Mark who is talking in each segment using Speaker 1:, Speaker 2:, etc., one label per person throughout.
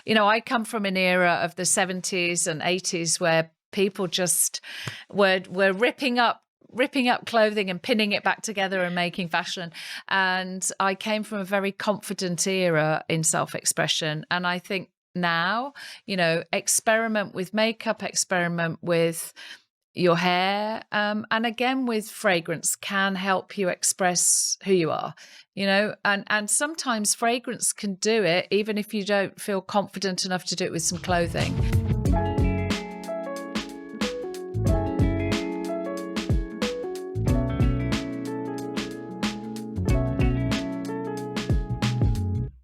Speaker 1: I come from an era of the 70s and 80s where people just were ripping up clothing and pinning it back together and making fashion. And I came from a very confident era in self-expression. And I think now, experiment with makeup, experiment with your hair, and again with fragrance can help you express who you are, and sometimes fragrance can do it even if you don't feel confident enough to do it with some clothing.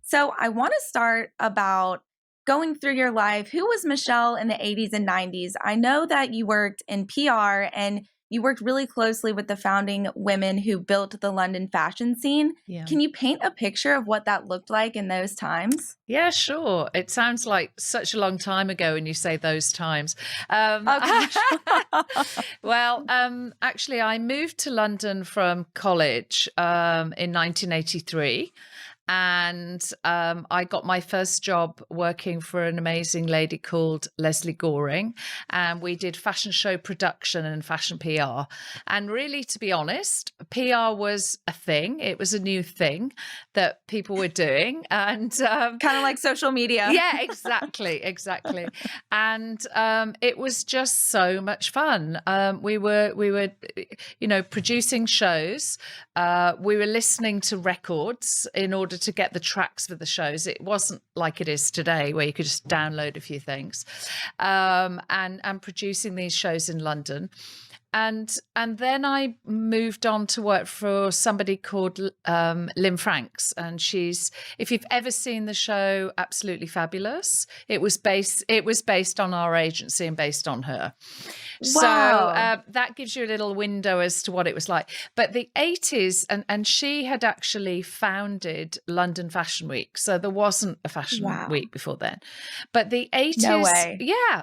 Speaker 2: So I want to start about going through your life. Who was Michelle in the 80s and 90s? I know that you worked in PR and you worked really closely with the founding women who built the London fashion scene. Yeah. Can you paint a picture of what that looked like in those times?
Speaker 1: Yeah, sure. It sounds like such a long time ago when you say those times.
Speaker 2: Okay.
Speaker 1: Well, actually, I moved to London from college in 1983. And I got my first job working for an amazing lady called Leslie Goring. And we did fashion show production and fashion PR. And really, to be honest, PR was a thing. It was a new thing that people were doing. And
Speaker 2: kind of like social media.
Speaker 1: Yeah, exactly. And it was just so much fun. We were, producing shows. We were listening to records in order to get the tracks for the shows. It wasn't like it is today where you could just download a few things, and producing these shows in London. And then I moved on to work for somebody called Lynne Franks, and she's, if you've ever seen the show, absolutely fabulous. It was based on our agency and based on her.
Speaker 2: Wow.
Speaker 1: So that gives you a little window as to what it was like. But the 80s, and she had actually founded London Fashion Week, so there wasn't a fashion week before then. But the 80s,
Speaker 2: no way.
Speaker 1: Yeah,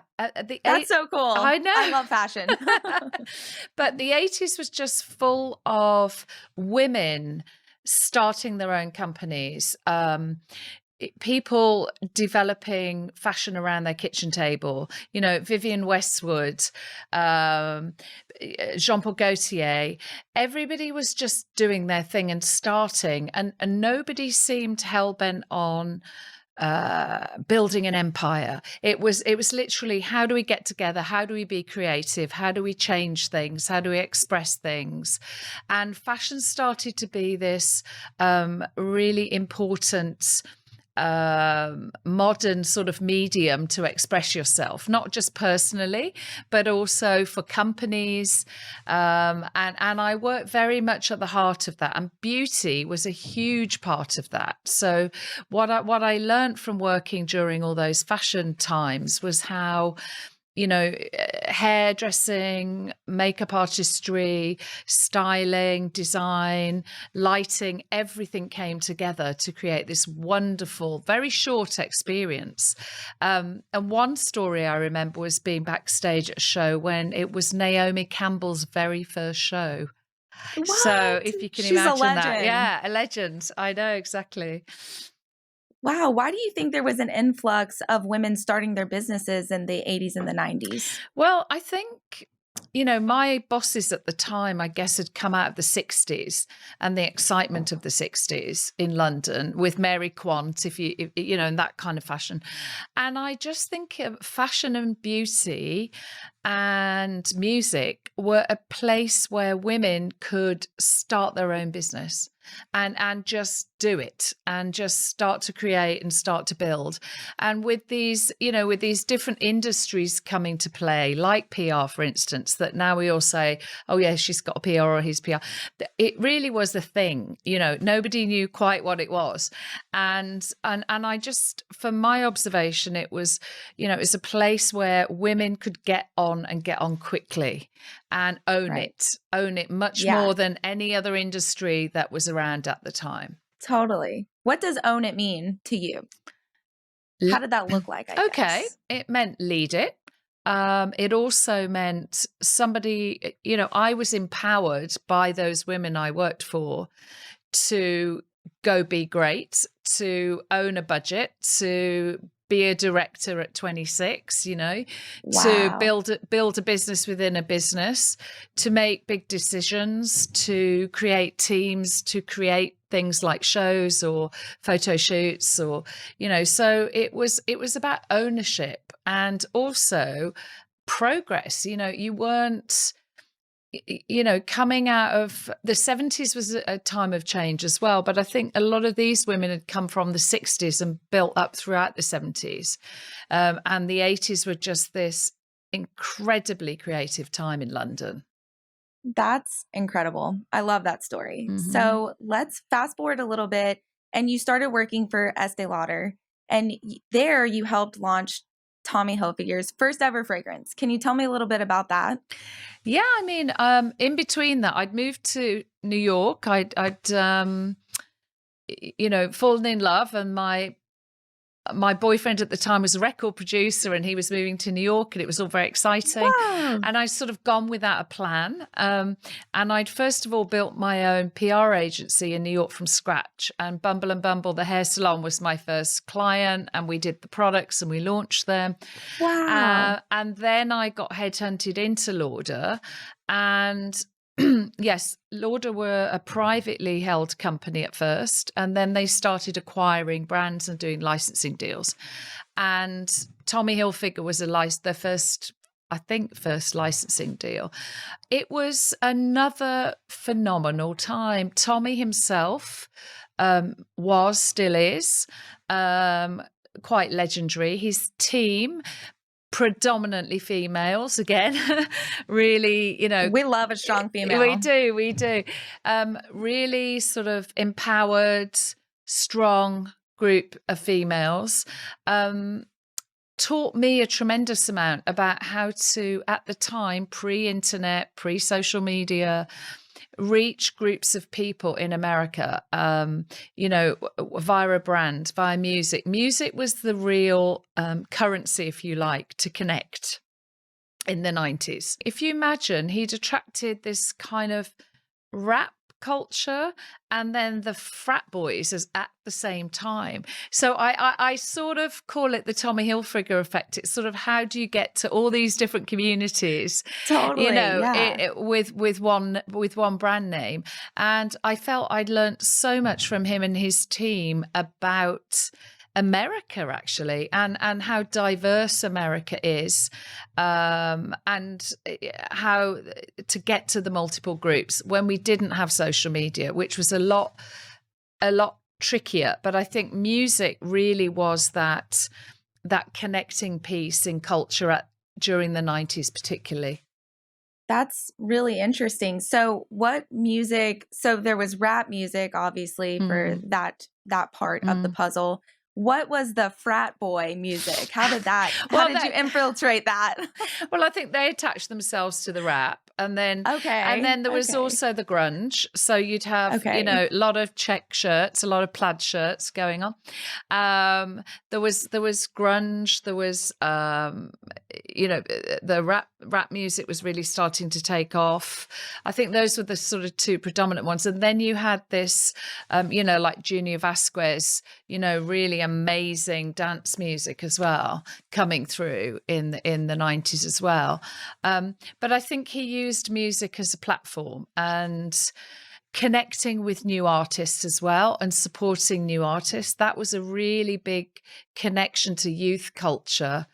Speaker 2: that's so cool.
Speaker 1: I know.
Speaker 2: I love fashion.
Speaker 1: But the 80s was just full of women starting their own companies, people developing fashion around their kitchen table, Vivienne Westwood, Paul Gaultier. Everybody was just doing their thing and starting, and nobody seemed hell-bent on building an empire. It was literally, how do we get together? How do we be creative? How do we change things? How do we express things? And fashion started to be this really important modern sort of medium to express yourself, not just personally, but also for companies. And I work very much at the heart of that. And beauty was a huge part of that. So what I learned from working during all those fashion times was how, hairdressing, makeup artistry, styling, design, lighting, everything came together to create this wonderful, very short experience. And one story I remember was being backstage at a show when it was Naomi Campbell's very first show.
Speaker 2: What?
Speaker 1: So if you can
Speaker 2: She's
Speaker 1: imagine
Speaker 2: a legend.
Speaker 1: that. Yeah, a legend. I know, exactly.
Speaker 2: Wow. Why do you think there was an influx of women starting their businesses in the 80s and the 90s?
Speaker 1: Well, I think, my bosses at the time, I guess, had come out of the 60s and the excitement of the 60s in London with Mary Quant, if in that kind of fashion. And I just think fashion and beauty and music were a place where women could start their own business and just do it and just start to create and start to build. And with these, with these different industries coming to play, like PR, for instance, that now we all say, oh yeah, she's got a PR or he's PR. It really was a thing, nobody knew quite what it was. And I just, from my observation, it was, it was a place where women could get on quickly and own it much more than any other industry that was around at the time.
Speaker 2: Totally. What does own it mean to you? How did that look like, I guess?
Speaker 1: It meant lead it. It also meant somebody, I was empowered by those women I worked for to go be great, to own a budget, to be a director at 26, you know,
Speaker 2: Wow.
Speaker 1: to build a business within a business, to make big decisions, to create teams, to create things like shows or photo shoots, or, you know, so it was about ownership and also progress. You know, you weren't, you know, coming out of the 70s was a time of change as well. But I think a lot of these women had come from the 60s and built up throughout the 70s. And the 80s were just this incredibly creative time in London.
Speaker 2: That's incredible. I love that story.
Speaker 1: Mm-hmm.
Speaker 2: So let's fast forward a little bit. And you started working for Estee Lauder. And there you helped launch Tommy Hilfiger's first ever fragrance. Can you tell me a little bit about that?
Speaker 1: Yeah, I mean, in between that, I'd moved to New York. I'd you know, fallen in love, and my boyfriend at the time was a record producer, and he was moving to New York, and it was all very exciting.
Speaker 2: Wow.
Speaker 1: And I'd sort of gone without a plan. And I'd first of all built my own PR agency in New York from scratch. And Bumble and Bumble, the hair salon, was my first client, and we did the products and we launched them.
Speaker 2: Wow.
Speaker 1: And then I got headhunted into Lauder, and yes, Lauder were a privately held company at first, and then they started acquiring brands and doing licensing deals. And Tommy Hilfiger was their first licensing deal. It was another phenomenal time. Tommy himself still is quite legendary. His team, predominantly females, again, really, you know,
Speaker 2: we love a strong female.
Speaker 1: We do. Really sort of empowered, strong group of females. Taught me a tremendous amount about how to, at the time, pre-internet, pre-social media, reach groups of people in America, you know, via a brand, via music. Music was the real currency, if you like, to connect in the 90s. If you imagine, he'd attracted this kind of rap culture and then the frat boys at the same time. So I sort of call it the Tommy Hilfiger effect. It's sort of, how do you get to all these different communities,
Speaker 2: totally,
Speaker 1: you know,
Speaker 2: yeah.
Speaker 1: with one brand name. And I felt I'd learned so much from him and his team about America, actually, and how diverse America is, and how to get to the multiple groups when we didn't have social media, which was a lot trickier. But I think music really was that connecting piece in culture during the 90s, particularly.
Speaker 2: That's really interesting. So what music, so there was rap music, obviously, for that part of the puzzle. What was the frat boy music? How did you infiltrate that?
Speaker 1: Well, I think they attached themselves to the rap, and then there was also the grunge. So you'd have, you know, a lot of check shirts, a lot of plaid shirts going on. There was grunge. There was, you know, the rap music was really starting to take off. I think those were the sort of two predominant ones. And then you had this, you know, like Junior Vasquez, you know, really amazing dance music as well coming through in the 90s as well. But I think he used music as a platform and connecting with new artists as well and supporting new artists. That was a really big connection to youth culture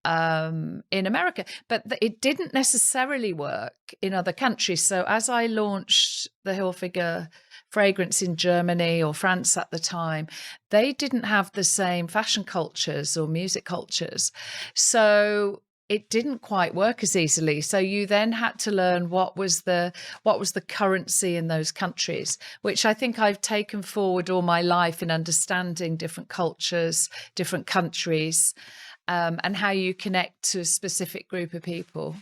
Speaker 1: in America, but it didn't necessarily work in other countries. So as I launched the Hilfiger fragrance in Germany or France at the time, they didn't have the same fashion cultures or music cultures. So it didn't quite work as easily. So you then had to learn what was the currency in those countries, which I think I've taken forward all my life in understanding different cultures, different countries, and how you connect to a specific group of people.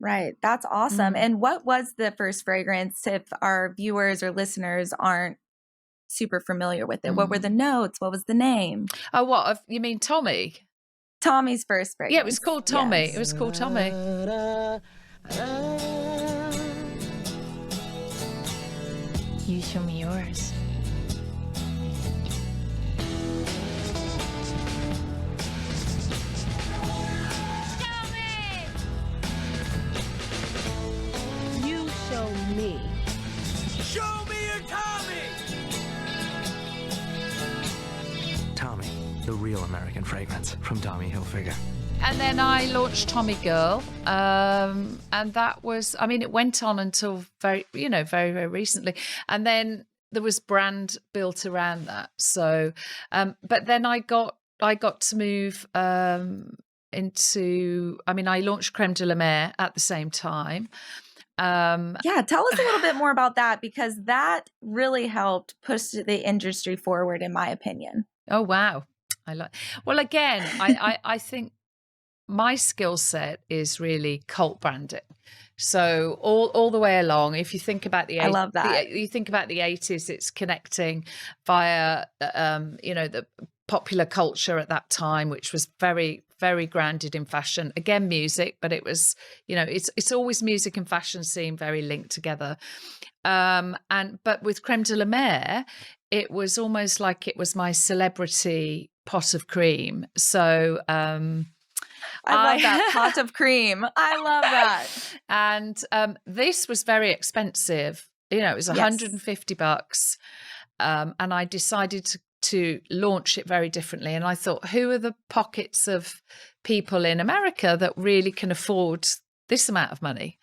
Speaker 2: Right. That's awesome. And what was the first fragrance, if our viewers or listeners aren't super familiar with it? What were the notes? What was the name?
Speaker 1: Oh, what? You mean Tommy?
Speaker 2: Tommy's first fragrance.
Speaker 1: Yeah, it was called Tommy. Yes. It was called Tommy.
Speaker 3: You show me yours.
Speaker 4: the real American fragrance from Tommy Hilfiger.
Speaker 1: And then I launched Tommy Girl, and that was, I mean, it went on until very, very recently. And then there was brand built around that. So, but then I got to move into, I mean, I launched Crème de la Mer at the same time.
Speaker 2: Yeah, tell us a little bit more about that, because that really helped push the industry forward, in my opinion.
Speaker 1: Oh, wow. Well, again, I think my skill set is you So all the way along, if you think about
Speaker 2: I love that.
Speaker 1: you think about the 80s, it's connecting via, the popular culture at that time, which was very, very grounded in fashion. Again, music, but it was, it's always music and fashion seem very linked together. But with Crème de la Mer, it was almost like it was my celebrity pot of cream. So,
Speaker 2: I love that pot of cream. I love that.
Speaker 1: And this was very expensive. It was $150. And I decided to launch it very differently. And I thought, who are the pockets of people in America that really can afford this amount of money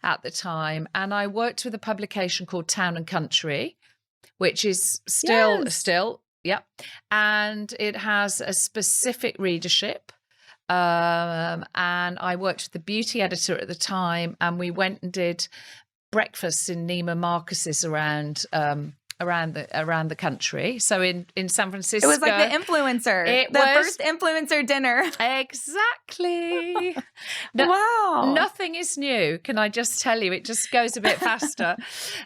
Speaker 1: at the time? And I worked with a publication called Town and Country, which is still, yep. And it has a specific readership. And I worked with the beauty editor at the time, and we went and did breakfasts in Neiman Marcus's around the country. So in San Francisco,
Speaker 2: it was like the influencer, first influencer dinner.
Speaker 1: Exactly.
Speaker 2: Wow.
Speaker 1: Nothing is new. Can I just tell you? It just goes a bit faster.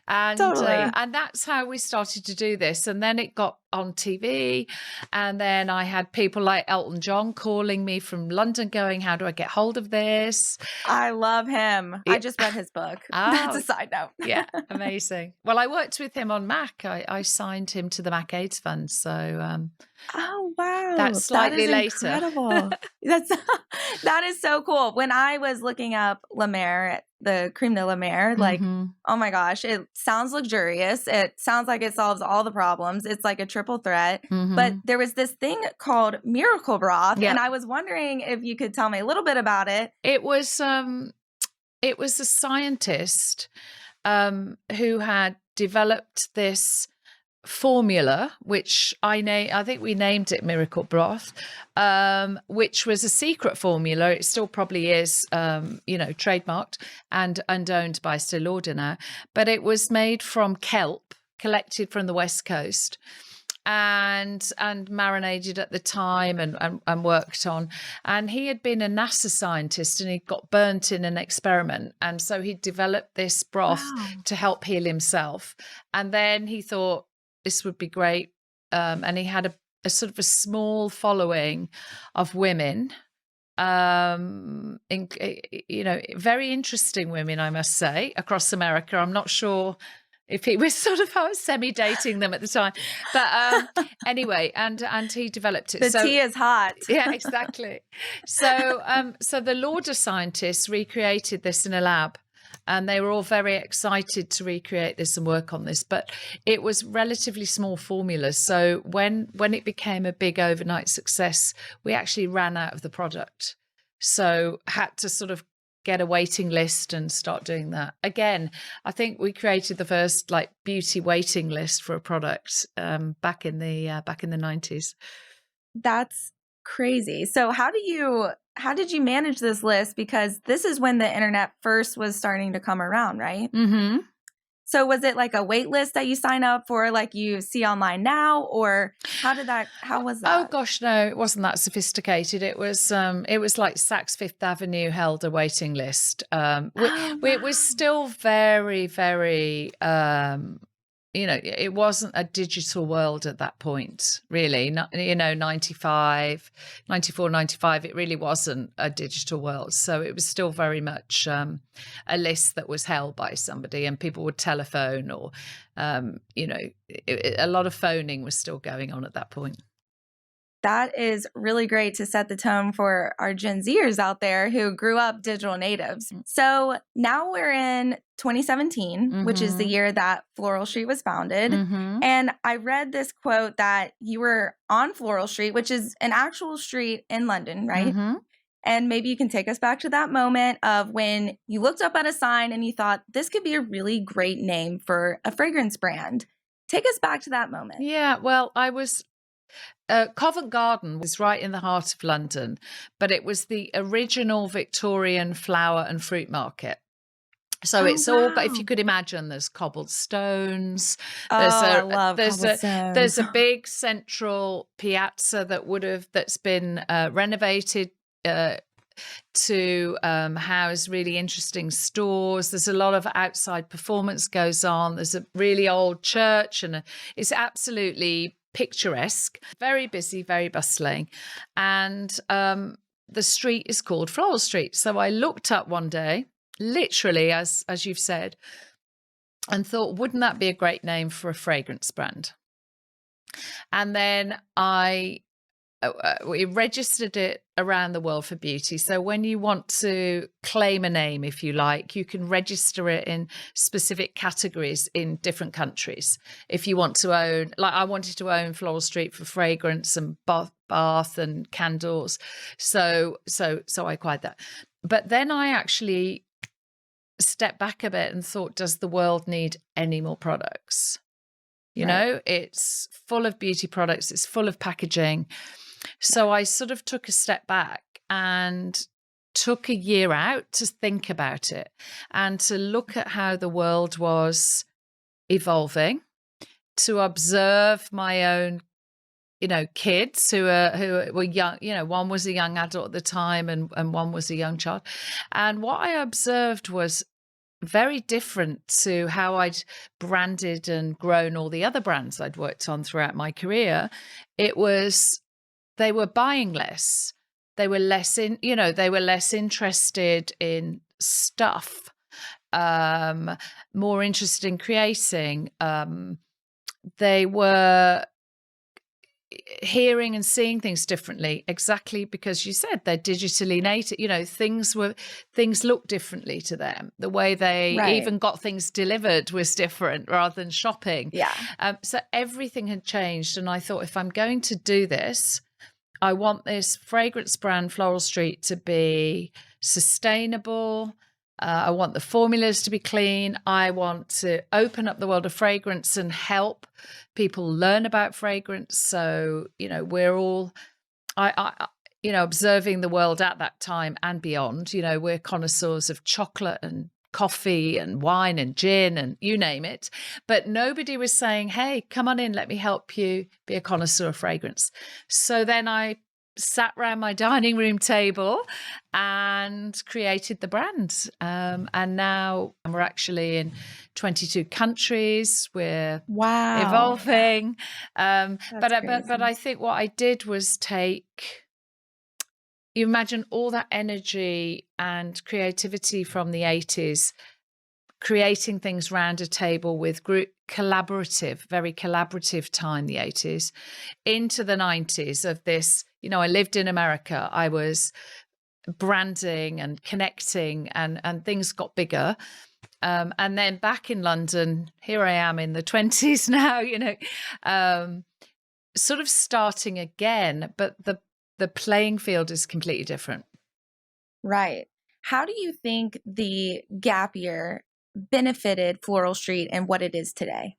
Speaker 1: And
Speaker 2: totally.
Speaker 1: And that's how we started to do this. And then it got on TV. And then I had people like Elton John calling me from London going, how do I get hold of this?
Speaker 2: I love him. I just read his book. That's a side note.
Speaker 1: Yeah, amazing. Well, I worked with him on MAC. I signed him to the MAC AIDS Fund. So
Speaker 2: oh, wow.
Speaker 1: That's slightly later.
Speaker 2: Incredible. That is so cool. When I was looking up La Mer, the Crème de la Mer, like, oh my gosh, it sounds luxurious. It sounds like it solves all the problems. It's like a triple threat. But there was this thing called Miracle Broth. And I was wondering if you could tell me a little bit about it.
Speaker 1: It was a scientist who had developed this formula, which I think we named it Miracle Broth, which was a secret formula. It still probably is, trademarked and owned by Estée Lauder now. But it was made from kelp collected from the West Coast and marinated at the time and worked on. And he had been a NASA scientist and he got burnt in an experiment. And so he developed this broth to help heal himself. And then he thought, this would be great. And he had a sort of a small following of women, very interesting women, I must say, across America. I'm not sure if he was sort of semi-dating them at the time. But anyway, and he developed it.
Speaker 2: The tea is hot.
Speaker 1: Yeah, exactly. So the Lauder scientists recreated this in a lab. And they were all very excited to recreate this and work on this. But it was relatively small formulas. So when it became a big overnight success, we actually ran out of the product. So had to sort of get a waiting list and start doing that. Again, I think we created the first beauty waiting list for a product back in the 90s.
Speaker 2: That's crazy. So how did you manage this list? Because this is when the internet first was starting to come around, right?
Speaker 1: Mm-hmm.
Speaker 2: So was it like a wait list that you sign up for, like you see online now, or how was that?
Speaker 1: Oh gosh, no, it wasn't that sophisticated. It was like Saks Fifth Avenue held a waiting list. It was still very, very, it wasn't a digital world at that point, really. 94, 95, it really wasn't a digital world. So it was still very much a list that was held by somebody and people would telephone or, a lot of phoning was still going on at that point.
Speaker 2: That is really great to set the tone for our Gen Zers out there who grew up digital natives. So now we're in 2017, which is the year that Floral Street was founded. And I read this quote that you were on Floral Street, which is an actual street in London, right? And maybe you can take us back to that moment of when you looked up at a sign and you thought, this could be a really great name for a fragrance brand. Take us back to that moment.
Speaker 1: Yeah, well, I was... Covent Garden was right in the heart of London, but it was the original Victorian flower and fruit market. So it's all, if you could imagine, there's cobblestones.
Speaker 2: I love cobblestones.
Speaker 1: There's a big central piazza that's been renovated to house really interesting stores. There's a lot of outside performance goes on. There's a really old church, and it's absolutely picturesque, very busy, very bustling. And the street is called Floral Street. So I looked up one day, literally, as you've said, and thought, wouldn't that be a great name for a fragrance brand? And then we registered it around the world for beauty. So when you want to claim a name, if you like, you can register it in specific categories in different countries. If you want to own, like I wanted to own Floral Street for fragrance and bath and candles. So I acquired that. But then I actually stepped back a bit and thought, does the world need any more products? You know, it's full of beauty products. It's full of packaging. So I sort of took a step back and took a year out to think about it and to look at how the world was evolving, to observe my own, kids who were young. One was a young adult at the time and one was a young child. And what I observed was very different to how I'd branded and grown all the other brands I'd worked on throughout my career. They were buying less. They were less interested in stuff, more interested in creating. They were hearing and seeing things differently, exactly because you said they're digitally native. Things look differently to them. The way they even got things delivered was different rather than shopping. So everything had changed, and I thought, if I'm going to do this, I want this fragrance brand Floral Street to be sustainable. I want the formulas to be clean. I want to open up the world of fragrance and help people learn about fragrance. So, we're all, observing the world at that time and beyond. We're connoisseurs of chocolate and coffee and wine and gin and you name it. But nobody was saying, hey, come on in, let me help you be a connoisseur of fragrance. So then I sat around my dining room table and created the brand. And now we're actually in 22 countries. We're evolving. But I think what I did was you imagine all that energy and creativity from the 80s, creating things round a table with group very collaborative time, the 80s, into the 90s of this. I lived in America. I was branding and connecting and things got bigger. And then back in London, here I am in the 20s now, sort of starting again, but the playing field is completely different.
Speaker 2: Right. How do you think the gap year benefited Floral Street and what it is today?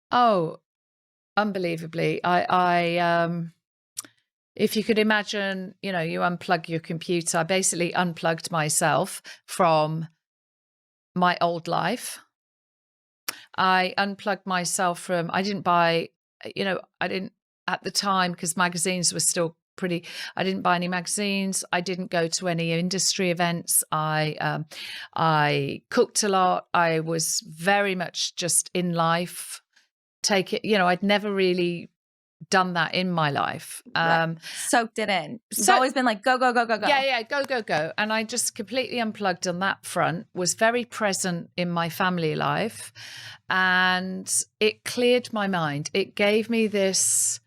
Speaker 1: Oh, unbelievably. I if you could imagine, you unplug your computer. I basically unplugged myself from my old life. I unplugged myself from, I didn't buy, at the time, because magazines were still I didn't buy any magazines. I didn't go to any industry events. I cooked a lot. I was very much just in life. I'd never really done that in my life.
Speaker 2: Soaked it in. It's always been like, go, go, go, go, go.
Speaker 1: Yeah, go, go, go. And I just completely unplugged on that front, was very present in my family life. And it cleared my mind. It gave me this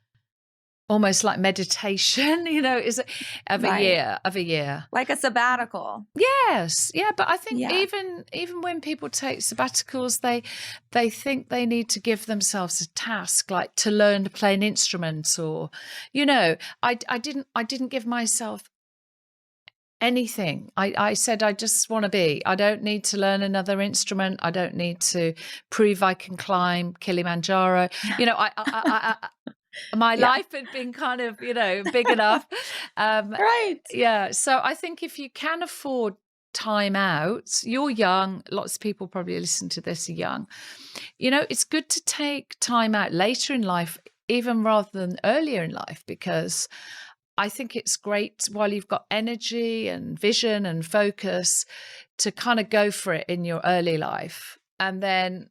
Speaker 1: almost like meditation, is it of
Speaker 2: Right.
Speaker 1: a year.
Speaker 2: Like a sabbatical.
Speaker 1: Yes, yeah, but I think
Speaker 2: Yeah.
Speaker 1: even when people take sabbaticals, they think they need to give themselves a task, like to learn to play an instrument, or I didn't give myself anything. I said I just want to be. I don't need to learn another instrument. I don't need to prove I can climb Kilimanjaro. My
Speaker 2: Yeah.
Speaker 1: life had been kind of, big enough.
Speaker 2: Right.
Speaker 1: Yeah. So I think if you can afford time out, you're young. Lots of people probably listen to this are young. It's good to take time out later in life, even rather than earlier in life, because I think it's great while you've got energy and vision and focus to kind of go for it in your early life, and then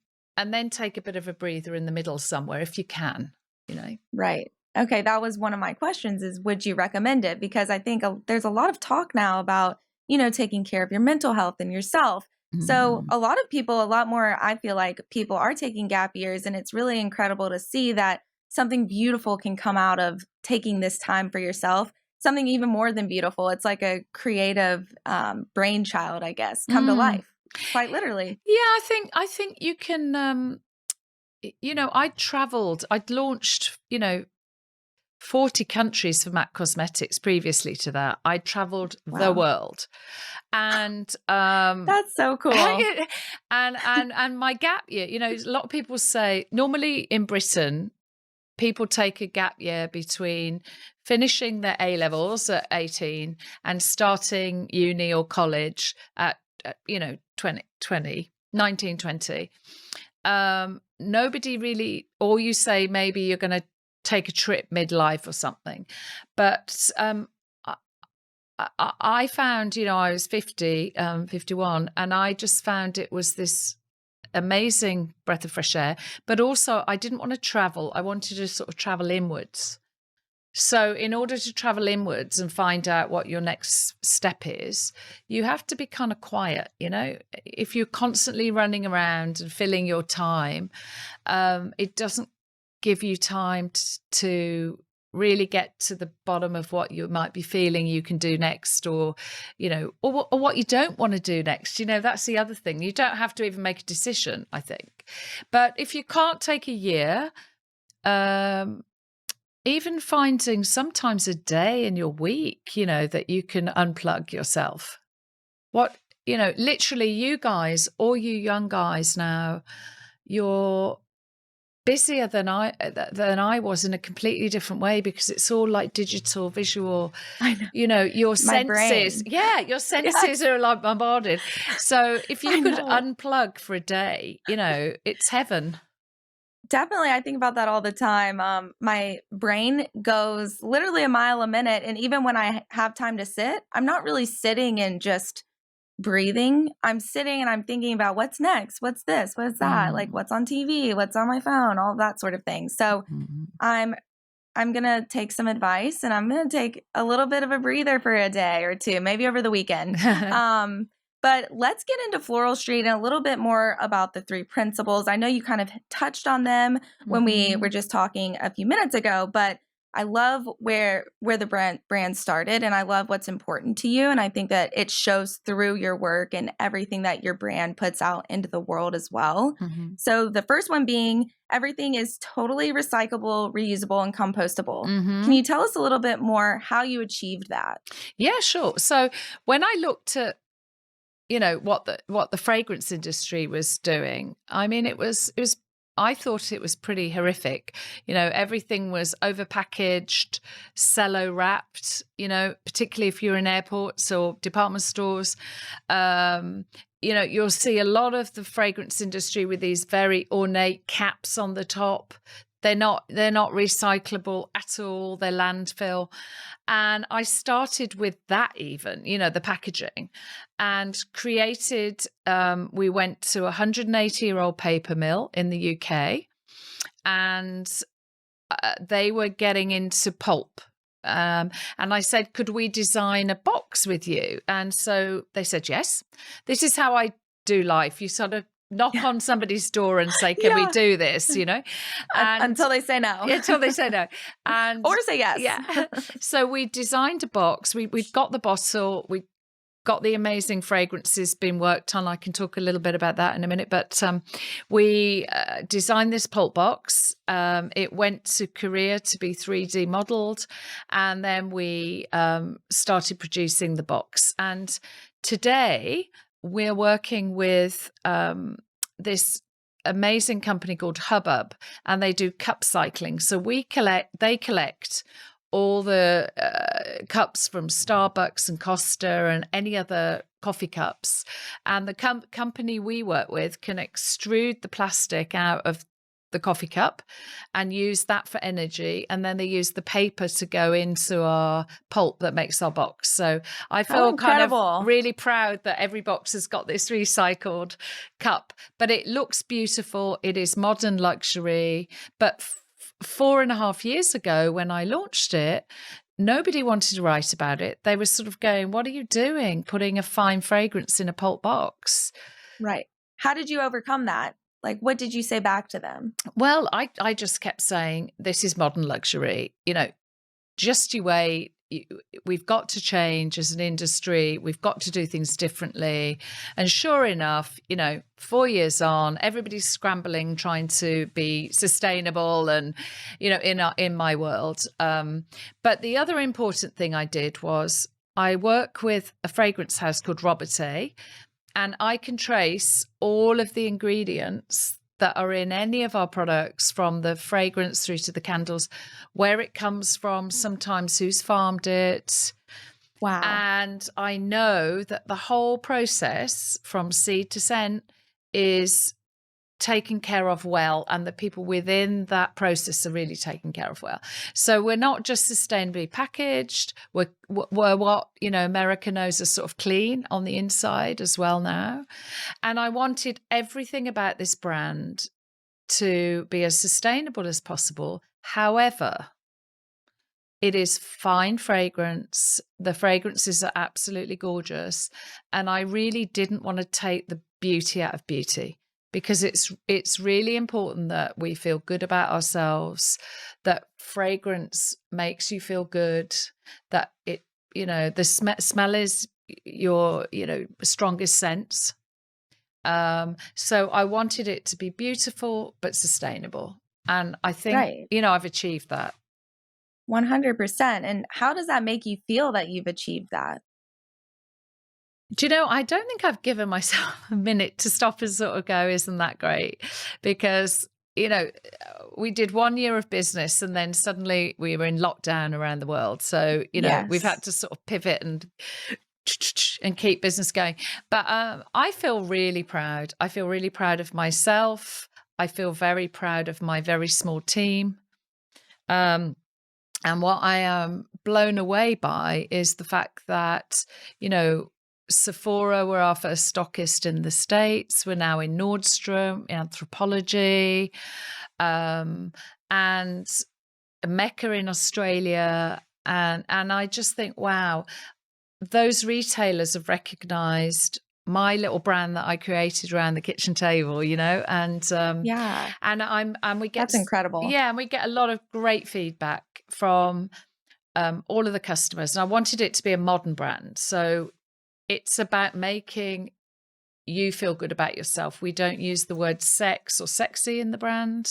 Speaker 1: take a bit of a breather in the middle somewhere if you can.
Speaker 2: Right. Okay. That was one of my questions is, would you recommend it? Because I think there's a lot of talk now about, taking care of your mental health and yourself. So a lot of people, a lot more, I feel like people are taking gap years, and it's really incredible to see that something beautiful can come out of taking this time for yourself. Something even more than beautiful. It's like a creative brainchild, I guess, come to life, quite literally.
Speaker 1: Yeah, I think you can, I'd launched, 40 countries for MAC Cosmetics previously to that. I traveled the world, and
Speaker 2: that's so cool.
Speaker 1: and my gap year, a lot of people say normally in Britain, people take a gap year between finishing their A levels at 18 and starting uni or college at 19, 20. Nobody really, or you say maybe you're going to take a trip midlife or something. But I found, I was 50, 51, and I just found it was this amazing breath of fresh air. But also I didn't want to travel. I wanted to sort of travel inwards. So in order to travel inwards and find out what your next step is, you have to be kind of quiet. If you're constantly running around and filling your time, it doesn't give you time to really get to the bottom of what you might be feeling you can do next, or what you don't want to do next. That's the other thing. You don't have to even make a decision, I think. But if you can't take a year, even finding sometimes a day in your week, that you can unplug yourself. Literally you guys, all you young guys now, you're busier than I was in a completely different way, because it's all like digital, visual.
Speaker 2: I know.
Speaker 1: Your senses.
Speaker 2: Brain.
Speaker 1: Yeah, your senses are like bombarded. So if you could unplug for a day, it's heaven.
Speaker 2: Definitely. I think about that all the time. My brain goes literally a mile a minute. And even when I have time to sit, I'm not really sitting and just breathing. I'm sitting and I'm thinking about what's next, what's this, what's that, like what's on TV, what's on my phone, all that sort of thing. So I'm going to take some advice, and I'm going to take a little bit of a breather for a day or two, maybe over the weekend. But let's get into Floral Street and a little bit more about the 3 principles. I know you kind of touched on them when we were just talking a few minutes ago, but I love where the brand started, and I love what's important to you. And I think that it shows through your work and everything that your brand puts out into the world as well. So the first one being, everything is totally recyclable, reusable, and compostable. Can you tell us a little bit more how you achieved that?
Speaker 1: Yeah, sure. So when I looked at, what the fragrance industry was doing, I mean, I thought it was pretty horrific. Everything was overpackaged, cello wrapped, particularly if you're in airports or department stores. You'll see a lot of the fragrance industry with these very ornate caps on the top. They're not recyclable at all. They're landfill. And I started with that, even, the packaging, and created, we went to a 180-year-old paper mill in the UK, and they were getting into pulp. And I said, could we design a box with you? And so they said, yes. This is how I do life. You sort of knock on somebody's door and say, can we do this, you know? And
Speaker 2: until they say no.
Speaker 1: Until they say no. And
Speaker 2: or say yes.
Speaker 1: Yeah. So we designed a box. We've got the bottle. We got the amazing fragrances being worked on. I can talk a little bit about that in a minute. But we designed this pulp box. It went to Korea to be 3D modeled. And then we started producing the box. And today we're working with this amazing company called Rhubarb, and they do cup cycling. So they collect all the cups from Starbucks and Costa and any other coffee cups. And the company we work with can extrude the plastic out of the coffee cup and use that for energy. And then they use the paper to go into our pulp that makes our box. So I feel kind of really proud that every box has got this recycled cup, but it looks beautiful. It is modern luxury. But 4.5 years ago, when I launched it, nobody wanted to write about it. They were sort of going, what are you doing, putting a fine fragrance in a pulp box?
Speaker 2: Right. How did you overcome that? Like, what did you say back to them?
Speaker 1: Well, I just kept saying, this is modern luxury. You know, just you wait. We've got to change as an industry. We've got to do things differently. And sure enough, you know, 4 years on, everybody's scrambling, trying to be sustainable and, you know, in my world. But the other important thing I did was I work with a fragrance house called Robertet, and I can trace all of the ingredients that are in any of our products, from the fragrance through to the candles, where it comes from, sometimes who's farmed it.
Speaker 2: Wow.
Speaker 1: And I know that the whole process from seed to scent is taken care of well, and the people within that process are really taken care of well. So we're not just sustainably packaged, we're what, you know, America knows are sort of clean on the inside as well now. And I wanted everything about this brand to be as sustainable as possible. However, it is fine fragrance. The fragrances are absolutely gorgeous. And I really didn't want to take the beauty out of beauty, because it's really important that we feel good about ourselves, that fragrance makes you feel good, that it, you know, the smell is your, you know, strongest sense. So I wanted it to be beautiful but sustainable. And I think, you know, I've achieved that.
Speaker 2: 100%. And how does that make you feel that you've achieved that?
Speaker 1: Do you know, I don't think I've given myself a minute to stop and sort of go, isn't that great? Because, you know, we did 1 year of business and then suddenly we were in lockdown around the world. So, you know, we've had to sort of pivot and keep business going. But I feel really proud. I feel really proud of myself. I feel very proud of my very small team. And what I am blown away by is the fact that, you know, Sephora were our first stockist in the States. We're now in Nordstrom, in Anthropology, and Mecca in Australia. And I just think, wow, those retailers have recognized my little brand that I created around the kitchen table, you know, and we get,
Speaker 2: that's incredible.
Speaker 1: Yeah, and we get a lot of great feedback from all of the customers. And I wanted it to be a modern brand, so it's about making you feel good about yourself. We don't use the word sex or sexy in the brand.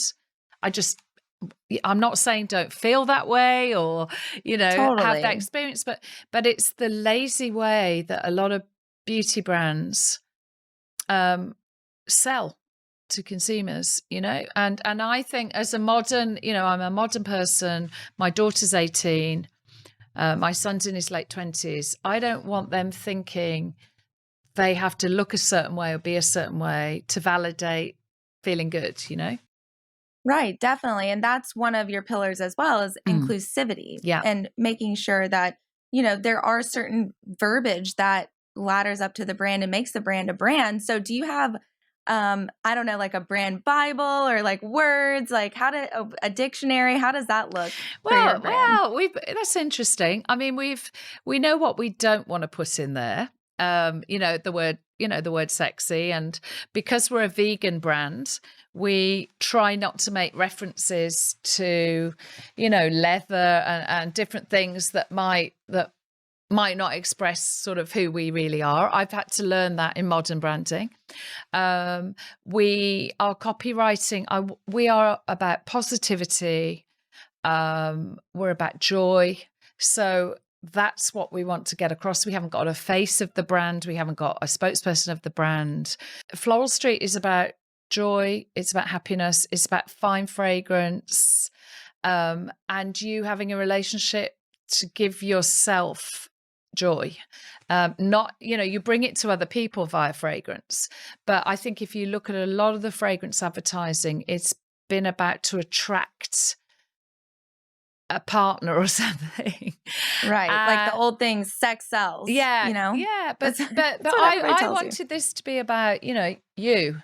Speaker 1: I'm not saying don't feel that way or, you know, have that experience, but it's the lazy way that a lot of beauty brands sell to consumers, you know. And I think as a modern, you know, I'm a modern person. My daughter's 18. My son's in his late 20s. I don't want them thinking they have to look a certain way or be a certain way to validate feeling good, you know?
Speaker 2: Right, definitely. And that's one of your pillars as well, is inclusivity.
Speaker 1: Yeah.
Speaker 2: And making sure that, you know, there are certain verbiage that ladders up to the brand and makes the brand a brand. So do you have I don't know, like a brand Bible or like words, like a dictionary? How does that look for your brand?
Speaker 1: Well, that's interesting. I mean, we know what we don't want to put in there. You know, the word the word sexy. And because we're a vegan brand, we try not to make references to, leather and different things that might not express sort of who we really are. I've had to learn that in modern branding. Our copywriting, we are about positivity. We're about joy. So that's what we want to get across. We haven't got a face of the brand. We haven't got a spokesperson of the brand. Floral Street is about joy. It's about happiness. It's about fine fragrance. And you having a relationship to give yourself joy. Not, you bring it to other people via fragrance. But I think if you look at a lot of the fragrance advertising, it's been about to attract a partner or something,
Speaker 2: right? Like the old thing, sex sells.
Speaker 1: Yeah, yeah. But I wanted this to be about you.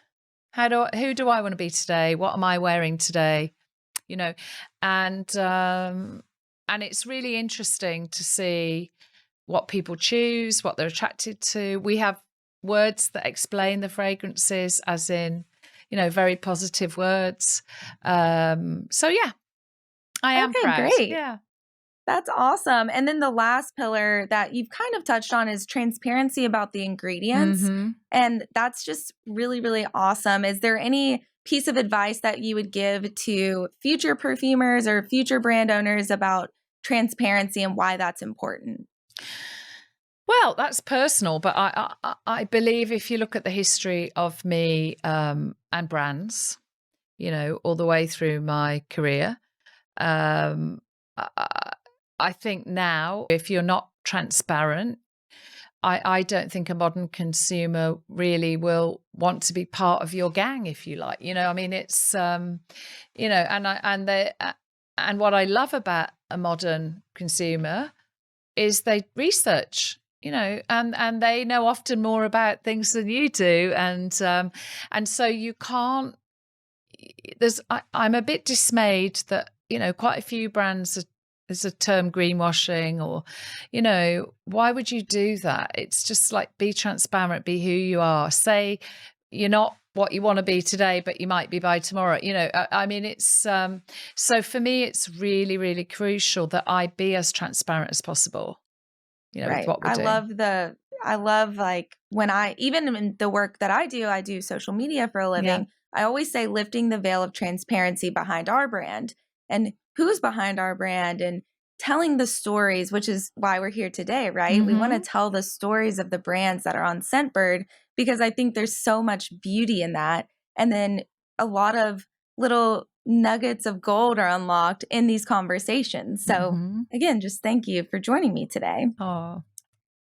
Speaker 1: Who do I want to be today? What am I wearing today? And it's really interesting to see what people choose, what they're attracted to. We have words that explain the fragrances, as in very positive words. So yeah. I am proud.
Speaker 2: Great.
Speaker 1: Yeah.
Speaker 2: That's awesome. And then the last pillar that you've kind of touched on is transparency about the ingredients.
Speaker 1: Mm-hmm.
Speaker 2: And that's just really, really awesome. Is there any piece of advice that you would give to future perfumers or future brand owners about transparency and why that's important?
Speaker 1: Well, that's personal, but I believe if you look at the history of me and brands, all the way through my career, I think now, if you're not transparent, I don't think a modern consumer really will want to be part of your gang, if you like. It's and what I love about a modern consumer is they research, and they know often more about things than you do, and so you can't. I'm a bit dismayed that quite a few brands there's a term greenwashing, or why would you do that? It's just like, be transparent, be who you are, say you're not what you want to be today, but you might be by tomorrow. It's so for me it's really, really crucial that I be as transparent as possible,
Speaker 2: right.
Speaker 1: with what we're doing.
Speaker 2: I love like when even in the work that I do social media for a living.
Speaker 1: Yeah.
Speaker 2: I always say lifting the veil of transparency behind our brand and who's behind our brand, and telling the stories, which is why we're here today, right?
Speaker 1: Mm-hmm.
Speaker 2: We want to tell the stories of the brands that are on Scentbird, because I think there's so much beauty in that. And then a lot of little nuggets of gold are unlocked in these conversations. So again, just thank you for joining me today.
Speaker 1: Oh.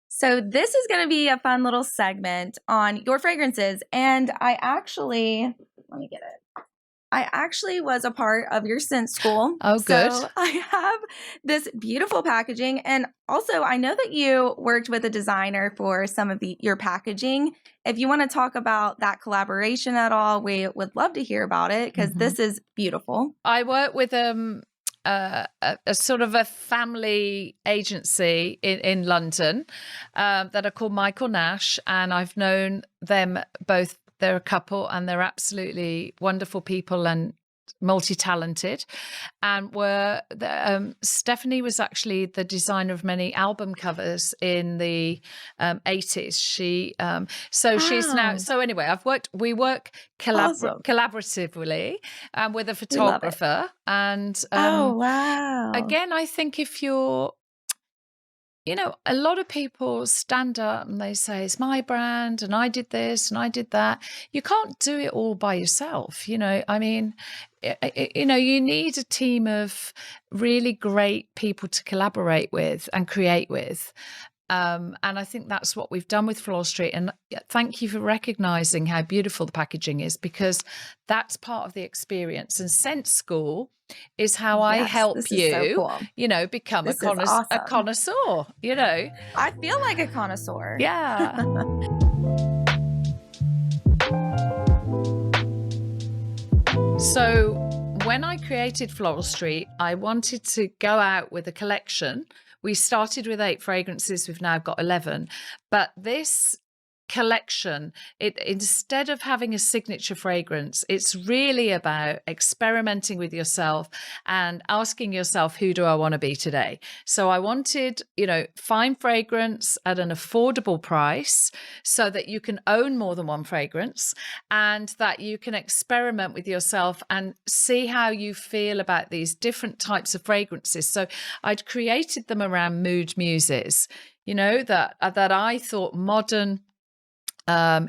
Speaker 2: So this is going to be a fun little segment on your fragrances. And I actually was a part of your scent school.
Speaker 1: Oh, good.
Speaker 2: So I have this beautiful packaging. And also, I know that you worked with a designer for some of your packaging. If you want to talk about that collaboration at all, we would love to hear about it, because this is beautiful.
Speaker 1: I work with a sort of a family agency in London that are called Michael Nash. And I've known them both. They're a couple and they're absolutely wonderful people and multi-talented. And Stephanie was actually the designer of many album covers in the 80s. She's now, so anyway, we work collaboratively with a photographer. And
Speaker 2: wow.
Speaker 1: Again, I think if you're, a lot of people stand up and they say, it's my brand and I did this and I did that. You can't do it all by yourself. You need a team of really great people to collaborate with and create with. And I think that's what we've done with Floral Street. And thank you for recognizing how beautiful the packaging is, because that's part of the experience. And Scent School is how I help you,
Speaker 2: so cool.
Speaker 1: Become a connoisseur,
Speaker 2: I feel like a connoisseur.
Speaker 1: Yeah. So when I created Floral Street, I wanted to go out with a collection. We started with 8 fragrances. We've now got 11. But this collection, instead of having a signature fragrance, it's really about experimenting with yourself and asking yourself, who do I want to be today? So I wanted, fine fragrance at an affordable price so that you can own more than one fragrance and that you can experiment with yourself and see how you feel about these different types of fragrances. So I'd created them around mood muses, that I thought modern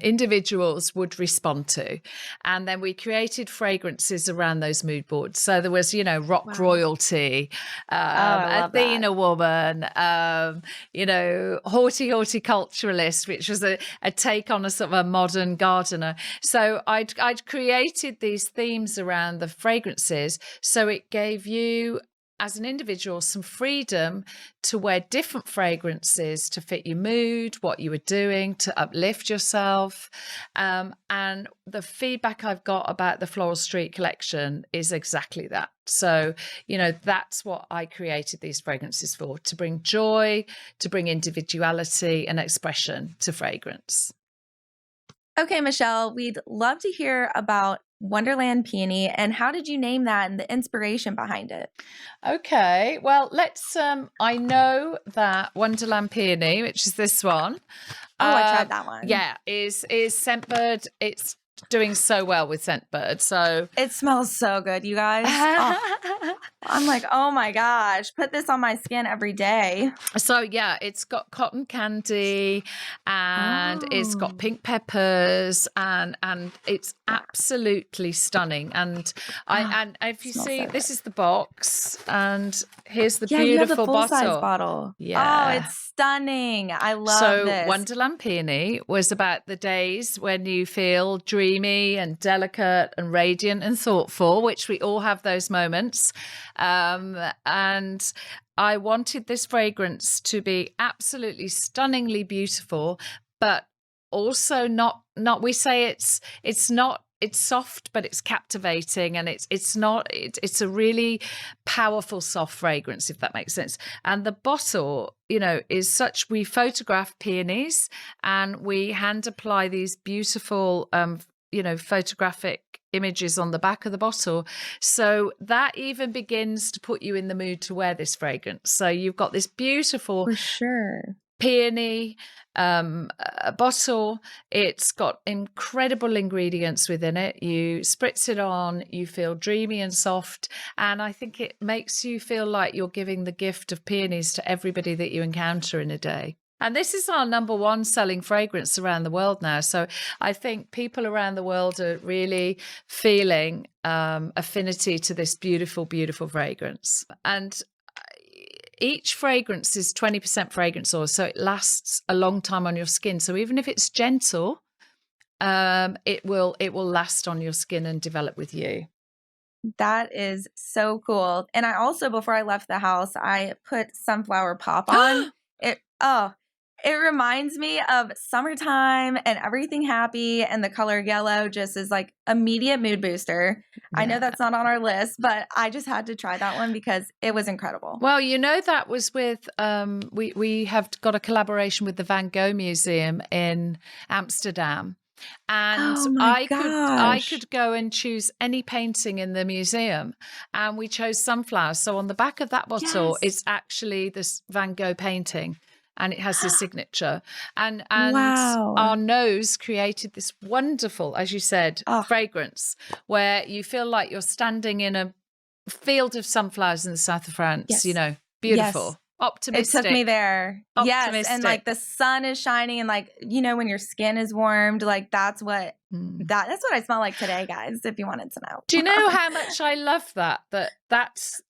Speaker 1: individuals would respond to. And then we created fragrances around those mood boards. So there was, rock royalty, Athena woman, horticulturalist, which was a take on a sort of a modern gardener. So I'd created these themes around the fragrances. So it gave you, as an individual, some freedom to wear different fragrances to fit your mood, what you were doing, to uplift yourself. And the feedback I've got about the Floral Street collection is exactly that. So, that's what I created these fragrances for, to bring joy, to bring individuality and expression to fragrance.
Speaker 2: Okay, Michelle, we'd love to hear about Wonderland Peony, and how did you name that and the inspiration behind it?
Speaker 1: Okay, well, let's I know that Wonderland Peony, which is this one.
Speaker 2: I tried that one.
Speaker 1: Yeah, is Scentbird. It's doing so well with Scentbird. So
Speaker 2: it smells so good, you guys. I'm like, oh my gosh, put this on my skin every day.
Speaker 1: So yeah, it's got cotton candy and it's got pink peppers and it's absolutely stunning. And and if you see, this is the box and here's the beautiful
Speaker 2: you have the
Speaker 1: bottle.
Speaker 2: full-size bottle.
Speaker 1: Yeah.
Speaker 2: Oh, it's stunning. I love this.
Speaker 1: So Wonderland Peony was about the days when you feel dreamy and delicate and radiant and thoughtful, which we all have those moments. And I wanted this fragrance to be absolutely stunningly beautiful, but also not we say it's soft, but it's captivating, and it's a really powerful soft fragrance, if that makes sense. And the bottle, is such, we photograph peonies and we hand apply these beautiful, photographic images on the back of the bottle. So that even begins to put you in the mood to wear this fragrance. So you've got this beautiful,
Speaker 2: for sure,
Speaker 1: peony a bottle. It's got incredible ingredients within it. You spritz it on, you feel dreamy and soft, and I think it makes you feel like you're giving the gift of peonies to everybody that you encounter in a day. And this is our number one selling fragrance around the world now. So I think people around the world are really feeling affinity to this beautiful, beautiful fragrance. And each fragrance is 20% fragrance oil, so it lasts a long time on your skin. So even if it's gentle, it will last on your skin and develop with you.
Speaker 2: That is so cool. And I also, before I left the house, I put sunflower pop on. It reminds me of summertime and everything happy, and the color yellow just is like immediate mood booster. Yeah. I know that's not on our list, but I just had to try that one because it was incredible.
Speaker 1: Well, that was with, we have got a collaboration with the Van Gogh Museum in Amsterdam. And I could go and choose any painting in the museum, and we chose sunflowers. So on the back of that bottle, it's actually this Van Gogh painting. And it has his signature. And
Speaker 2: wow.
Speaker 1: Our nose created this wonderful, as you said, fragrance where you feel like you're standing in a field of sunflowers in the south of France. Yes. Beautiful. Yes. Optimistic.
Speaker 2: It took me there.
Speaker 1: Optimistic.
Speaker 2: Yes. And like the sun is shining, and like, when your skin is warmed, like that's what I smell like today, guys, if you wanted to know.
Speaker 1: Do you know how much I love that? That's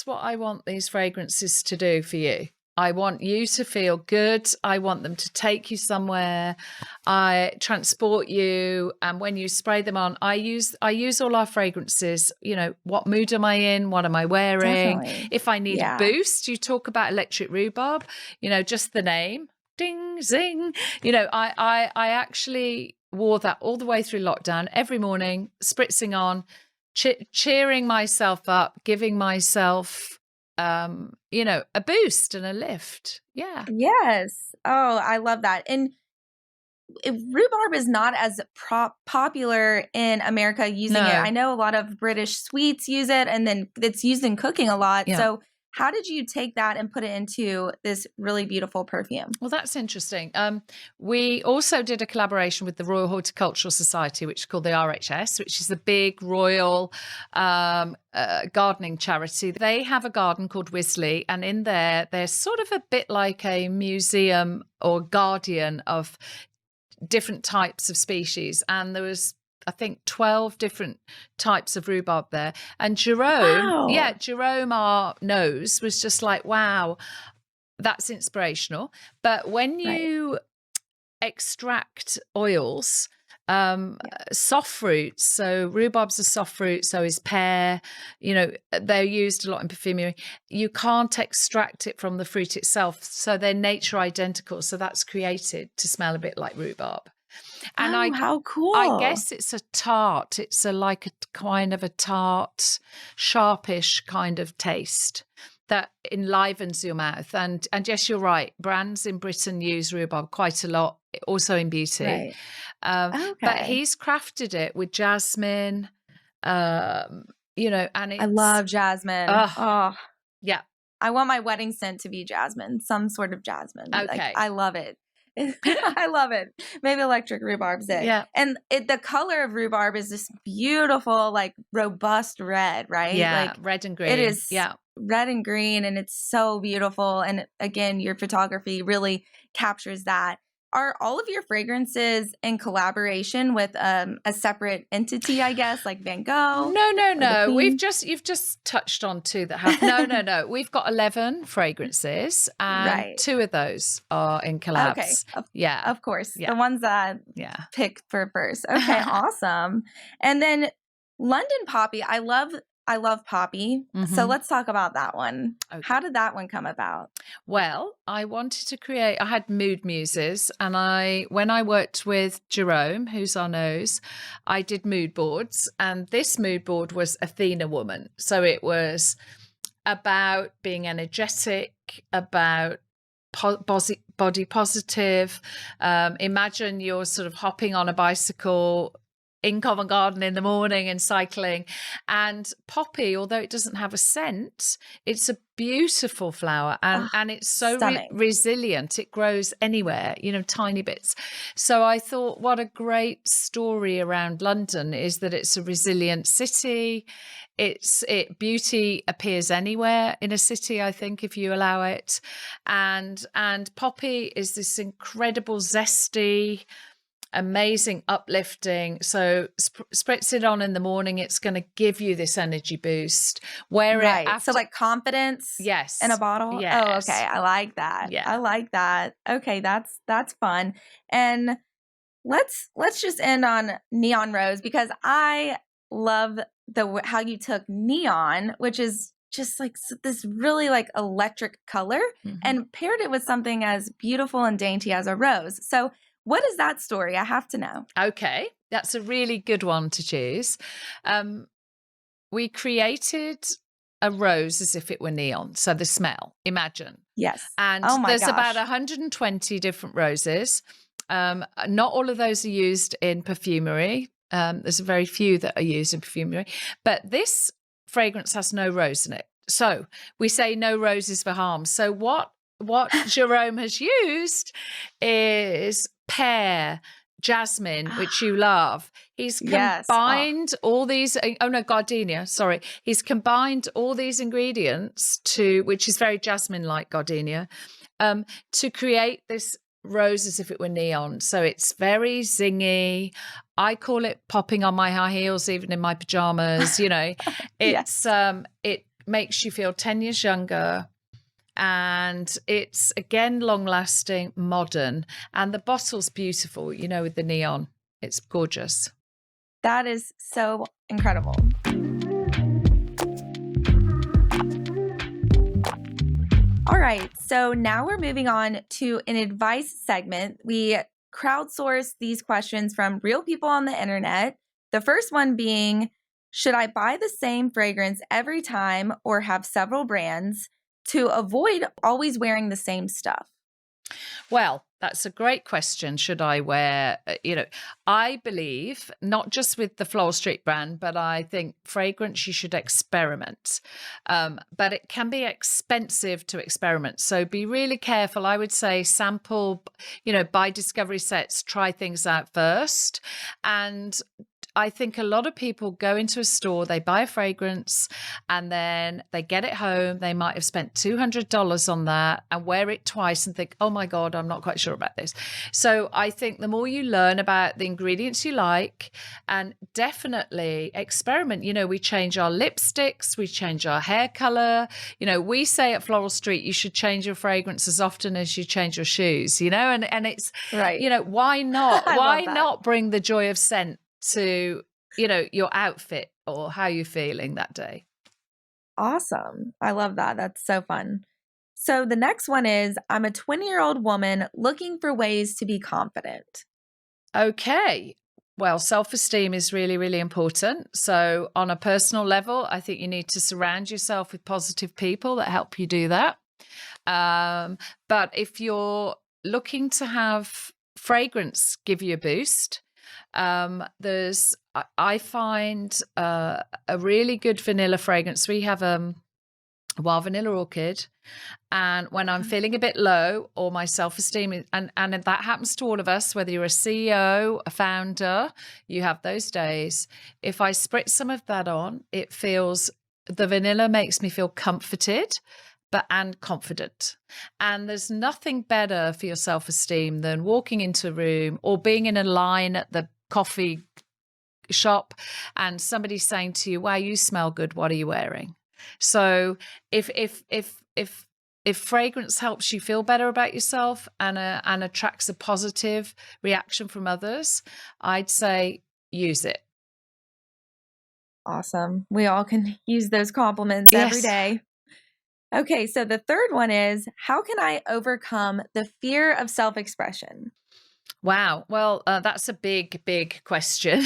Speaker 1: what I want these fragrances to do for you. I want you to feel good. I want them to take you somewhere. I transport you. And when you spray them on, I use all our fragrances. What mood am I in? What am I wearing?
Speaker 2: Definitely.
Speaker 1: If I need a boost, you talk about electric rhubarb, just the name, ding, zing. I actually wore that all the way through lockdown, every morning, spritzing on, cheering myself up, giving myself a boost and a lift. Yeah.
Speaker 2: Yes. Oh, I love that. And rhubarb is not as popular in America using it. I know a lot of British sweets use it, and then it's used in cooking a lot. So how did you take that and put it into this really beautiful perfume?
Speaker 1: Well, that's interesting. We also did a collaboration with the Royal Horticultural Society, which is called the RHS, which is the big royal gardening charity. They have a garden called Wisley, and in there, they're sort of a bit like a museum or guardian of different types of species. And there was, I think, 12 different types of rhubarb there. And Jerome, Jerome, our nose, was just like, wow, that's inspirational. But when you extract oils, soft fruits, so rhubarb's a soft fruit, so is pear, they're used a lot in perfumery. You can't extract it from the fruit itself, so they're nature identical. So that's created to smell a bit like rhubarb. And
Speaker 2: how cool.
Speaker 1: I guess it's a tart. It's like a kind of a tart, sharpish kind of taste that enlivens your mouth. And yes, you're right. Brands in Britain use rhubarb quite a lot, also in beauty. But he's crafted it with jasmine, and
Speaker 2: I love jasmine.
Speaker 1: Yeah.
Speaker 2: I want my wedding scent to be jasmine, some sort of jasmine.
Speaker 1: Okay.
Speaker 2: I love it. I love it. Maybe electric rhubarb's it.
Speaker 1: Yeah.
Speaker 2: And the color of rhubarb is this beautiful, like robust red, right?
Speaker 1: Yeah.
Speaker 2: Like
Speaker 1: red and green.
Speaker 2: it is red and green, and it's so beautiful. And again, your photography really captures that. Are all of your fragrances in collaboration with a separate entity, I guess, like Van Gogh?
Speaker 1: No. You've just touched on two that have. No. We've got 11 fragrances, and 2 of those are in collabs.
Speaker 2: Okay. Of course.
Speaker 1: Yeah.
Speaker 2: The ones that picked for first. Okay, awesome. And then London Poppy, I love Poppy. So let's talk about that one. Okay. How did that one come about?
Speaker 1: Well, I wanted to I had mood muses, and when I worked with Jerome, who's our nose, I did mood boards, and this mood board was Athena Woman. So it was about being energetic, about body positive. Imagine you're sort of hopping on a bicycle in Covent Garden in the morning and cycling. And poppy, although it doesn't have a scent, it's a beautiful flower, and it's so resilient. It grows anywhere, tiny bits. So I thought, what a great story around London is that it's a resilient city. Beauty appears anywhere in a city, I think, if you allow it. And poppy is this incredible, zesty, amazing, uplifting. So spritz it on in the morning. It's going to give you this energy boost. Wear it after.
Speaker 2: So like confidence.
Speaker 1: Yes.
Speaker 2: In a bottle.
Speaker 1: Yes.
Speaker 2: Oh, okay. I like that.
Speaker 1: Yeah.
Speaker 2: I like that. Okay, that's fun. And let's just end on Neon Rose, because I love how you took neon, which is just like this really like electric color, and paired it with something as beautiful and dainty as a rose. So what is that story? I have to know.
Speaker 1: Okay, that's a really good one to choose. We created a rose as if it were neon. So the smell, imagine.
Speaker 2: Yes.
Speaker 1: And there's about 120 different roses. Not all of those are used in perfumery. There's very few that are used in perfumery. But this fragrance has no rose in it. So we say no roses for harm. So what Jerome has used is pear, jasmine, which you love. He's combined all these, gardenia, sorry. He's combined all these ingredients which is very jasmine-like gardenia, to create this rose as if it were neon. So it's very zingy. I call it popping on my high heels, even in my pajamas, It's it makes you feel 10 years younger. And it's, again, long-lasting, modern. And the bottle's beautiful, with the neon. It's gorgeous.
Speaker 2: That is so incredible. All right. So now we're moving on to an advice segment. We crowdsourced these questions from real people on the internet. The first one being, should I buy the same fragrance every time or have several brands to avoid always wearing the same stuff?
Speaker 1: Well, that's a great question. Should I wear, I believe not just with the Floral Street brand, but I think fragrance, you should experiment. But it can be expensive to experiment. So be really careful. I would say sample, buy discovery sets, try things out first. And I think a lot of people go into a store, they buy a fragrance, and then they get it home. They might have spent $200 on that and wear it twice and think, oh my God, I'm not quite sure about this. So I think the more you learn about the ingredients you like, and definitely experiment. We change our lipsticks, we change our hair color. We say at Floral Street, you should change your fragrance as often as you change your shoes, and it's,
Speaker 2: Right.
Speaker 1: why not?
Speaker 2: I
Speaker 1: Why
Speaker 2: love that.
Speaker 1: not bring the joy of scent to your outfit or how you're feeling that day?
Speaker 2: Awesome. I love that. That's so fun. So the next one is, I'm a 20-year-old woman looking for ways to be confident.
Speaker 1: Okay. Well, self-esteem is really, really important. So on a personal level, I think you need to surround yourself with positive people that help you do that. But if you're looking to have fragrance give you a boost, I find a really good vanilla fragrance. We have wild vanilla orchid, and when I'm feeling a bit low or my self-esteem and that happens to all of us, whether you're a CEO, a founder, you have those days. If I spritz some of that on, the vanilla makes me feel comforted and confident. And there's nothing better for your self-esteem than walking into a room or being in a line at the coffee shop and somebody saying to you, wow, you smell good, what are you wearing? So if fragrance helps you feel better about yourself and attracts a positive reaction from others, I'd say use it.
Speaker 2: Awesome. We all can use those compliments every day. Okay, so the third one is, how can I overcome the fear of self-expression?
Speaker 1: Wow. Well, that's a big, big question.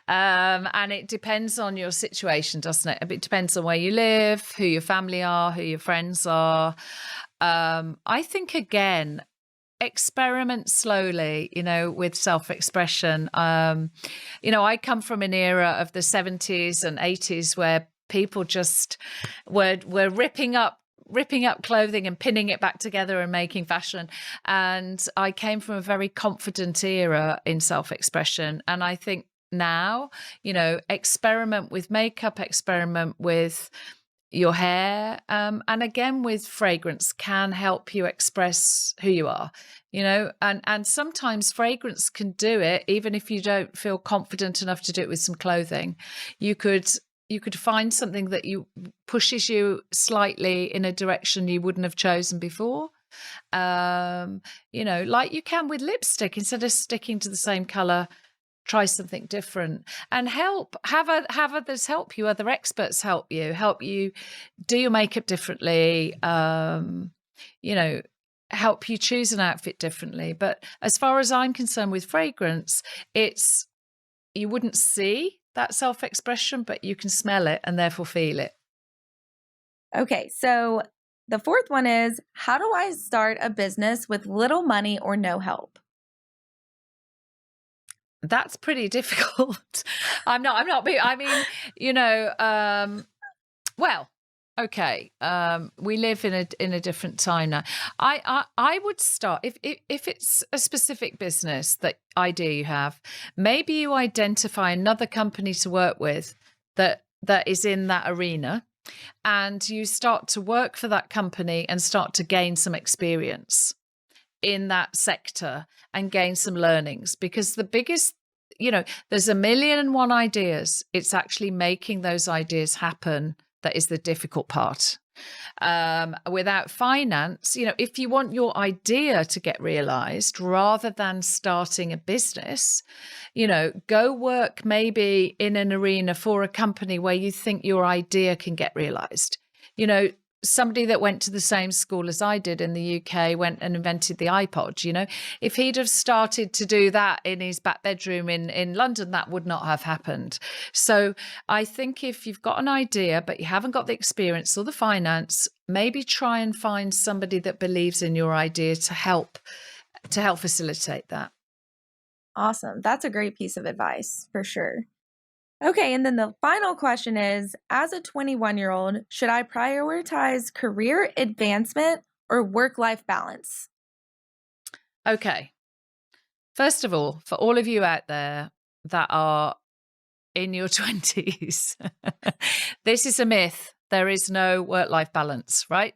Speaker 1: And it depends on your situation, doesn't it? It depends on where you live, who your family are, who your friends are. I think, again, experiment slowly, with self-expression. I come from an era of the 70s and 80s where people just were ripping up clothing and pinning it back together and making fashion. And I came from a very confident era in self-expression. And I think now, experiment with makeup, experiment with your hair, and again with fragrance can help you express who you are, and sometimes fragrance can do it even if you don't feel confident enough to do it with some clothing. You could find something that pushes you slightly in a direction you wouldn't have chosen before. Like you can with lipstick. Instead of sticking to the same color, try something different and have others help you. Other experts help you do your makeup differently. Help you choose an outfit differently. But as far as I'm concerned with fragrance, you wouldn't see that self-expression, but you can smell it and therefore feel it.
Speaker 2: Okay, so the fourth one is, how do I start a business with little money or no help?
Speaker 1: That's pretty difficult. I'm not well, okay. We live in a different time now. I would start if it's a specific business idea you have, maybe you identify another company to work with that is in that arena, and you start to work for that company and start to gain some experience in that sector and gain some learnings. Because the biggest, there's 1,000,001 ideas. It's actually making those ideas happen that is the difficult part. Without finance, if you want your idea to get realized rather than starting a business, go work maybe in an arena for a company where you think your idea can get realized. somebody that went to the same school as I did in the UK went and invented the iPod. If he'd have started to do that in his back bedroom in London, that would not have happened. So I think if you've got an idea, but you haven't got the experience or the finance, maybe try and find somebody that believes in your idea to help facilitate that.
Speaker 2: Awesome. That's a great piece of advice for sure. Okay, and then the final question is, as a 21-year-old, should I prioritize career advancement or work-life balance?
Speaker 1: Okay. First of all, for all of you out there that are in your 20s, this is a myth. There is no work-life balance, right?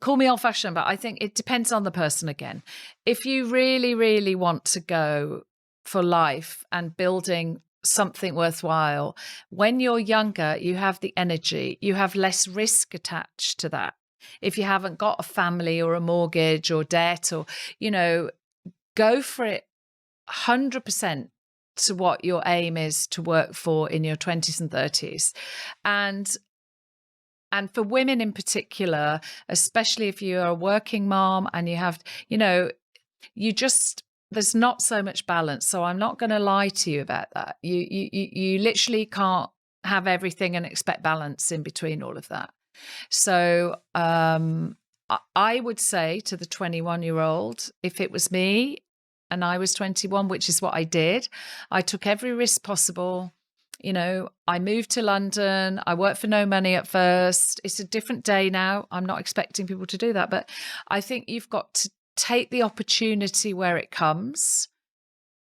Speaker 1: Call me old-fashioned, but I think it depends on the person again. If you really, really want to go for life and building something worthwhile, when you're younger, you have the energy, you have less risk attached to that. If you haven't got a family or a mortgage or debt or, go for it 100% to what your aim is to work for in your 20s and 30s. And for women in particular, especially if you're a working mom and you have, there's not so much balance. So I'm not going to lie to you about that. You literally can't have everything and expect balance in between all of that. So I would say to the 21-year-old, if it was me and I was 21, which is what I did, I took every risk possible. I moved to London. I worked for no money at first. It's a different day now. I'm not expecting people to do that, but I think you've got to take the opportunity where it comes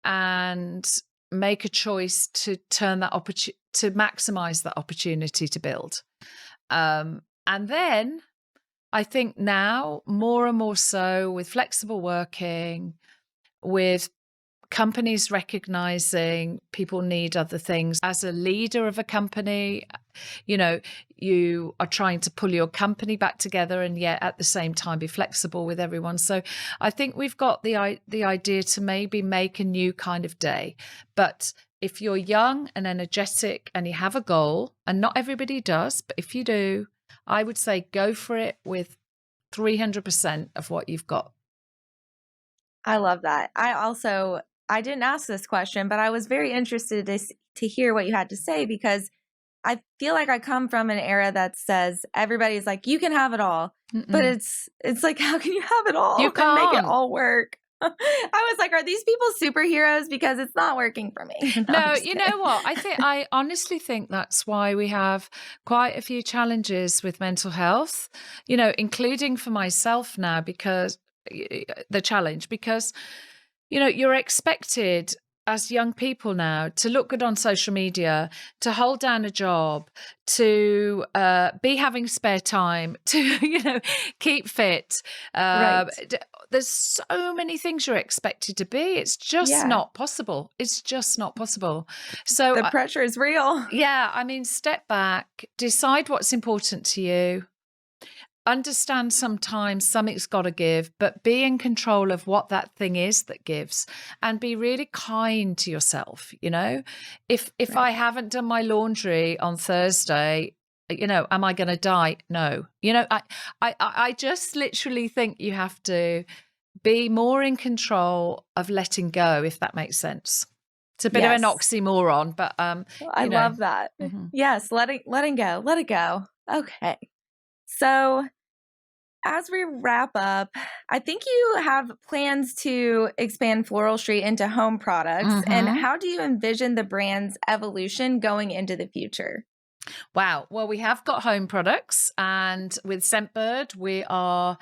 Speaker 1: and make a choice to turn that to maximize that opportunity to build. And then I think now more and more so with flexible working, with companies recognizing people need other things. As a leader of a company, you are trying to pull your company back together and yet at the same time be flexible with everyone. So I think we've got the idea to maybe make a new kind of day. But if you're young and energetic and you have a goal, and not everybody does, but if you do, I would say go for it with 300% of what you've got.
Speaker 2: I love that. I didn't ask this question, but I was very interested to hear what you had to say, because I feel like I come from an era that says everybody's like, you can have it all. But it's like, how can you have it all?
Speaker 1: You can't
Speaker 2: make it all work. I was like, are these people superheroes? Because it's not working for me.
Speaker 1: No, you know what? I honestly think that's why we have quite a few challenges with mental health, including for myself now, because you're expected as young people now to look good on social media, to hold down a job, to be having spare time, to, keep fit.
Speaker 2: Right.
Speaker 1: There's so many things you're expected to be. It's just not possible. It's just not possible. So
Speaker 2: the pressure is real.
Speaker 1: Yeah. I mean, step back, decide what's important to you. Understand sometimes something's got to give, but be in control of what that thing is that gives, and be really kind to yourself. If
Speaker 2: Right.
Speaker 1: I haven't done my laundry on Thursday, am I going to die? No. I just literally think you have to be more in control of letting go, if that makes sense. It's a bit of an oxymoron, but
Speaker 2: I love that.
Speaker 1: Mhm.
Speaker 2: Yes, letting go, let it go. Okay. So as we wrap up, I think you have plans to expand Floral Street into home products. And
Speaker 1: Mhm.
Speaker 2: how do you envision the brand's evolution going into the future?
Speaker 1: Wow. Well, we have got home products, and with Scentbird, we are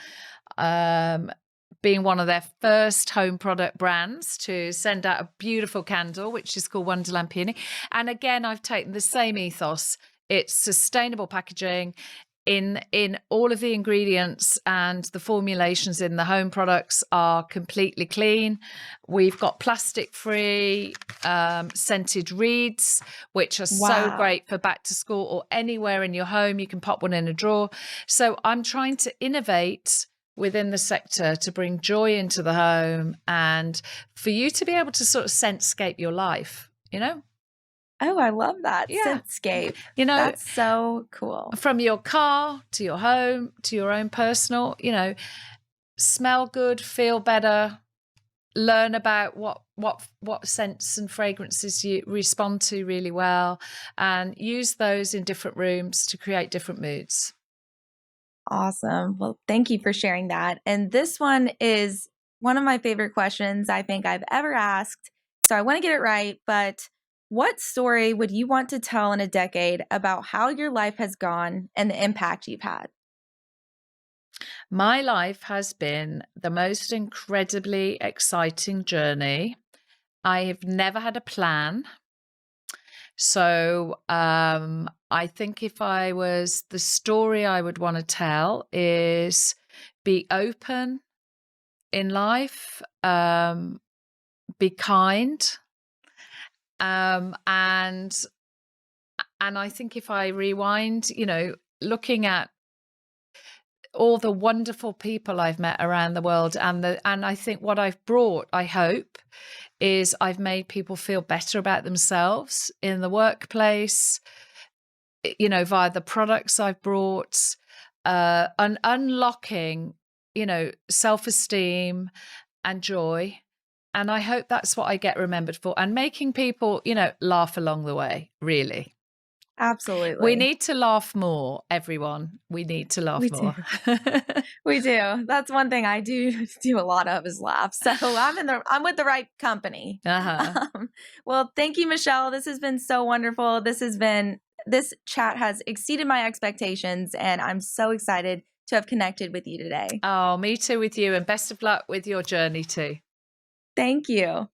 Speaker 1: being one of their first home product brands to send out a beautiful candle, which is called Wonderland Peony. And again, I've taken the same ethos. It's sustainable packaging. In all of the ingredients and the formulations in the home products are completely clean. We've got plastic-free scented reeds, which are so great for back to school or anywhere in your home. You can pop one in a drawer. So I'm trying to innovate within the sector to bring joy into the home and for you to be able to sort of scentscape your life,
Speaker 2: Oh, I love that.
Speaker 1: Yeah.
Speaker 2: Scentscape.
Speaker 1: You know,
Speaker 2: That's so cool.
Speaker 1: from your car to your home to your own personal, smell good, feel better, learn about what scents and fragrances you respond to really well, and use those in different rooms to create different moods.
Speaker 2: Awesome. Well, thank you for sharing that. And this one is one of my favorite questions I think I've ever asked. So I want to get it right, but what story would you want to tell in a decade about how your life has gone and the impact you've had?
Speaker 1: My life has been the most incredibly exciting journey. I have never had a plan. So I think if I was, the story I would want to tell is be open in life, be kind, and I think if I rewind, looking at all the wonderful people I've met around the world, and I think what I've brought, I hope, is I've made people feel better about themselves in the workplace, via the products I've brought, unlocking, self-esteem and joy. And I hope that's what I get remembered for, and making people, laugh along the way, really.
Speaker 2: Absolutely.
Speaker 1: We need to laugh more, everyone. We need to laugh more.
Speaker 2: We do. That's one thing I do a lot of, is laugh. So I'm with the right company. Well, thank you, Michelle. This has been so wonderful. This chat has exceeded my expectations, and I'm so excited to have connected with you today.
Speaker 1: Oh, me too with you, and best of luck with your journey too.
Speaker 2: Thank you.